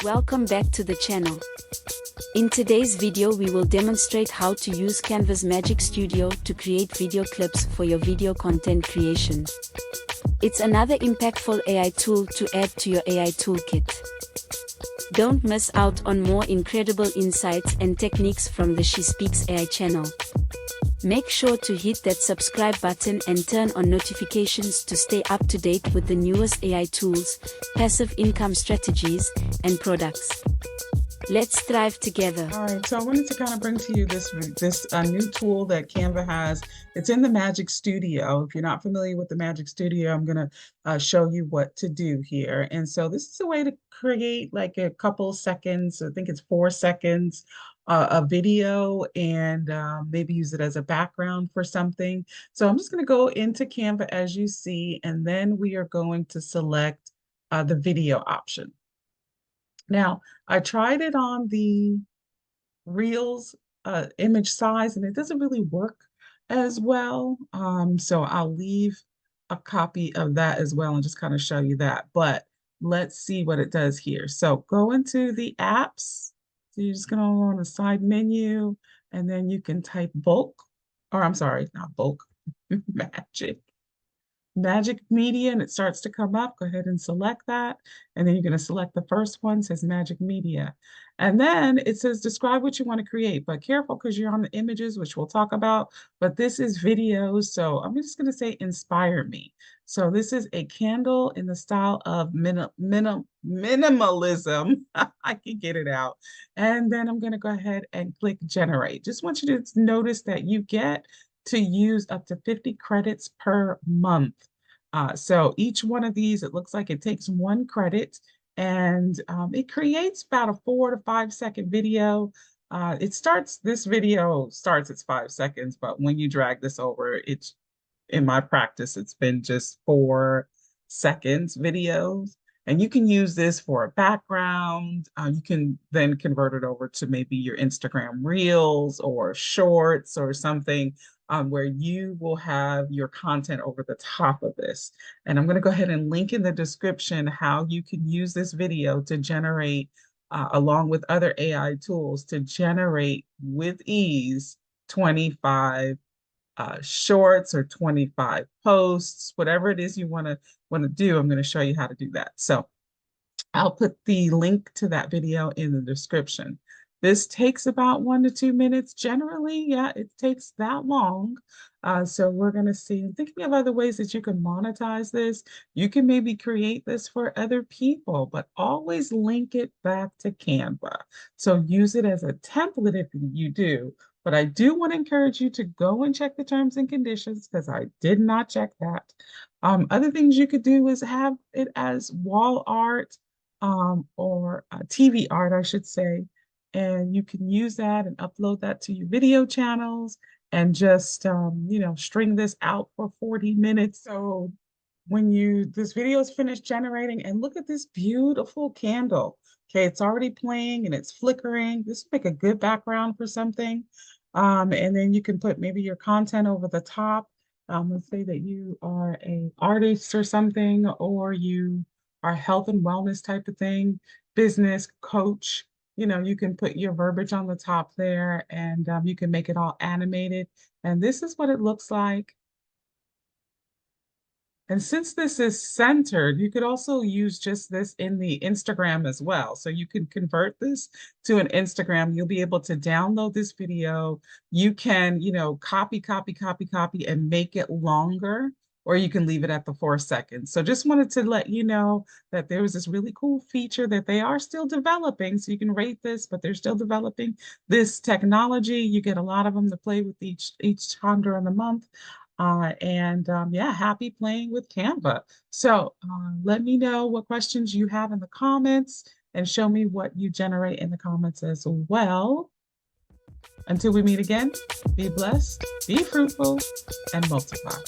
Welcome back to the channel. In today's video we will demonstrate how to use Canva's Magic Studio to create video clips for your video content creation. It's another impactful AI tool to add to your AI toolkit. Don't miss out on more incredible insights and techniques from the She Speaks AI channel. Make sure to hit that subscribe button and turn on notifications to stay up to date with the newest AI tools, passive income strategies, and products. Let's thrive together. All right, so I wanted to kind of bring to you this new tool that Canva has. It's in the Magic Studio. If you're not familiar with the Magic Studio, I'm going to show you what to do here. And so this is a way to create like a couple seconds, I think it's 4 seconds, a video, and maybe use it as a background for something. So I'm just going to go into Canva as you see, and then we are going to select the video option. Now, I tried it on the Reels image size, and it doesn't really work as well. So I'll leave a copy of that as well and just kind of show you that. But let's see what it does here. So go into the apps. So you're just going to go on the side menu, and then you can type bulk, or I'm sorry, not bulk, Magic Media, and it starts to come up. Go ahead and select that. And then you're going to select the first one, says Magic Media. And then it says describe what you want to create, but careful because you're on the images, which we'll talk about. But this is videos. So I'm just going to say inspire me. So this is a candle in the style of minimalism. I can get it out. And then I'm going to go ahead and click generate. Just want you to notice that you get to use up to 50 credits per month. So each one of these, it looks like it takes 1 credit, and it creates about a 4 to 5 second video. This video starts at 5 seconds, but when you drag this over, in my practice, it's been just 4 seconds videos. And you can use this for a background. You can then convert it over to maybe your Instagram Reels or Shorts or something where you will have your content over the top of this. And I'm going to go ahead and link in the description how you can use this video to generate, along with other AI tools, to generate with ease 25 shorts or 25 posts, whatever it is you want to do. I'm going to show you how to do that. So I'll put the link to that video in the description. This takes about 1 to 2 minutes. Generally, yeah, it takes that long. So we're going to see, thinking of other ways that you can monetize this. You can maybe create this for other people, but always link it back to Canva. So use it as a template if you do. But I do want to encourage you to go and check the terms and conditions because I did not check that. Other things you could do is have it as wall art or TV art, I should say. And you can use that and upload that to your video channels and just, string this out for 40 minutes. So when this video is finished generating, and look at this beautiful candle. Okay, it's already playing and it's flickering. This would make a good background for something. And then you can put maybe your content over the top. Let's say that you are an artist or something, or you are health and wellness type of thing, business coach. You can put your verbiage on the top there, and you can make it all animated. And this is what it looks like. And since this is centered, you could also use just this in the Instagram as well. So you can convert this to an Instagram. You'll be able to download this video. You can, copy, and make it longer, or you can leave it at the 4 seconds. So just wanted to let you know that there was this really cool feature that they are still developing. So you can rate this, but they're still developing this technology. You get a lot of them to play with each time during the month. Yeah, happy playing with Canva. So let me know what questions you have in the comments and show me what you generate in the comments as well. Until we meet again, be blessed, be fruitful, and multiply.